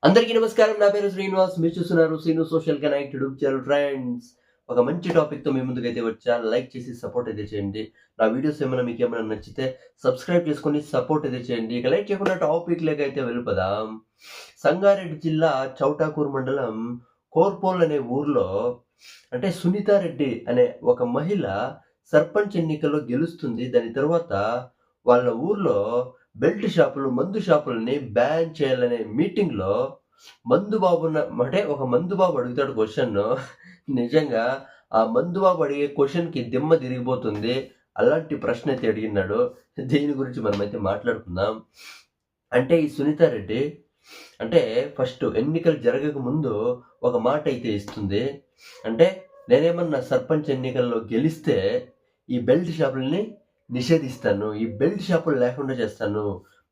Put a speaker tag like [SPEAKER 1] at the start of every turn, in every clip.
[SPEAKER 1] అందరికీ నమస్కారం. నా పేరు శ్రీనివాస్. మీరు చూస్తున్నారు Srinu social connect YouTube channel. Friends, ఒక మంచి టాపిక్‌తో మీ ముందుకైతే వచ్చా. లైక్ చేసి సపోర్ట్ అయితే చేయండి. నా వీడియోస్ ఏమైనా మీకేమైనా నచ్చితే సబ్స్క్రైబ్ చేసుకొని సపోర్ట్ అయితే చేయండి. ఇక లైక్ చేయకుండా టాపిక్‌లోకి అయితే వెళ్ళిపోదాం. సంగారెడ్డి జిల్లా చౌటాకూరు మండలం కోర్పోల్ అనే ఊర్లో అంటే సునీతారెడ్డి అనే ఒక మహిళ సర్పంచ్ ఎన్నికల్లో గెలుస్తుంది. దాని తర్వాత వాళ్ళ ఊర్లో బెల్ట్ షాపులు, మందు షాపులని బ్యాన్ చేయాలనే మీటింగ్‌లో మందు బాబున్న అంటే ఒక మందు బాబు అడుగుతాడు క్వెషన్ను. నిజంగా ఆ మందు బాబు అడిగే క్వెషన్‌కి దిమ్మ తిరిగిపోతుంది. అలాంటి ప్రశ్న అయితే అడిగినాడు. దీని గురించి మనమైతే మాట్లాడుకుందాం. అంటే ఈ సునీతారెడ్డి అంటే ఫస్ట్ ఎన్నికలు జరగక ముందు ఒక మాట అయితే ఇస్తుంది. అంటే నేనేమన్నా సర్పంచ్ ఎన్నికల్లో గెలిస్తే ఈ బెల్ట్ షాపుల్ని నిషేధిస్తాను. ఈ బెల్ట్ షాపులు లేకుండా చేస్తాను.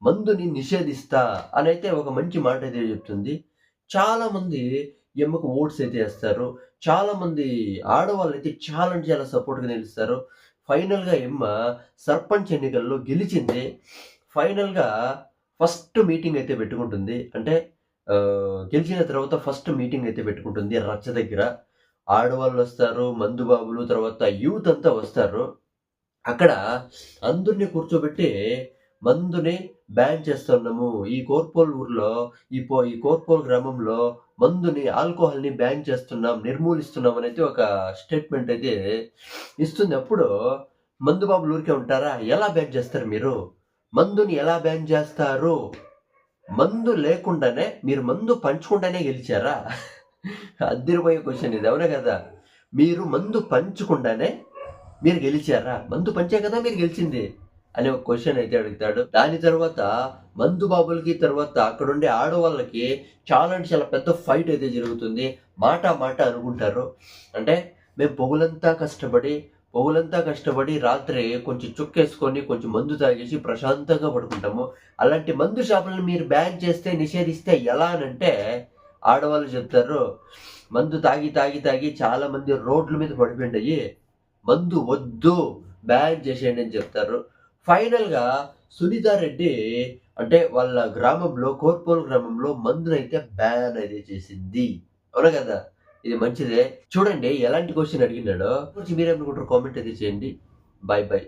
[SPEAKER 1] మందుని నిషేధిస్తా అనైతే ఒక మంచి మాట అయితే చెప్తుంది. చాలామంది ఈమెకు ఓట్స్ అయితే ఏస్తారు. చాలామంది ఆడవాళ్ళైతే చాలా అంటే చాలా సపోర్ట్‌గా నిలుస్తారు. ఫైనల్‌గా ఈమె సర్పంచ్ ఎన్నికల్లో గెలిచింది. ఫైనల్‌గా ఫస్ట్ మీటింగ్ అయితే పెట్టుకుంటుంది. అంటే గెలిచిన తర్వాత ఫస్ట్ మీటింగ్ అయితే పెట్టుకుంటుంది రచ్చ దగ్గర. ఆడవాళ్ళొస్తారు, మందు బాబులు, తర్వాత యూత్ అంతా వస్తారు. అక్కడ అందరిని కూర్చోబెట్టి మందుని బ్యాన్ చేస్తున్నాము. ఈ కోర్పోల్ ఊర్లో ఈ కోర్పోల్ గ్రామంలో మందుని, ఆల్కహాల్‌ని బ్యాన్ చేస్తున్నాం, నిర్మూలిస్తున్నాం అనైతే ఒక స్టేట్మెంట్ అయితే ఇస్తుంది. అప్పుడు మందు బాబులు ఊరికే ఉంటారా? ఎలా బ్యాన్ చేస్తారు మీరు? మందుని ఎలా బ్యాన్ చేస్తారు? మందు లేకుండానే మీరు మందు పంచకుండానే గెలిచారా? అద్దిరిపోయే క్వెషన్ ఇది. అవునా కదా? మీరు మందు పంచకుండానే మీరు గెలిచారా? మందు పంచే కదా మీరు గెలిచింది. అనే ఒక క్వెషన్ అయితే అడుగుతాడు. దాని తర్వాత మందు బాబులకి తర్వాత అక్కడుండే ఆడవాళ్ళకి చాలా అంటే చాలా పెద్ద ఫైట్ అయితే జరుగుతుంది. మాట మాట అనుకుంటారు. అంటే మేము పొగులంతా కష్టపడి రాత్రి కొంచెం చుక్కేసుకొని కొంచెం మందు తాగేసి ప్రశాంతంగా పడుకుంటాము. అలాంటి మందు షాపులను మీరు బ్యాన్ చేస్తే, నిషేధిస్తే ఎలా అనంటే ఆడవాళ్ళు చెప్తారు. మందు తాగి చాలా మంది రోడ్ల మీద పడిపోయిండాయి. మందు వద్దు, బ్యాన్ చేసేయండి అని చెప్తారు. ఫైనల్‌గా సునీతారెడ్డి అంటే వాళ్ళ గ్రామంలో కోర్పోల్ గ్రామంలో మందునైతే బ్యాన్ అయితే చేసింది. అవునా కదా! ఇది మంచిదే. చూడండి ఎలాంటి క్వెషన్ అడిగినాడో. గురించి మీరేమనుకుంటారో కామెంట్ అయితే చేయండి. Bye bye.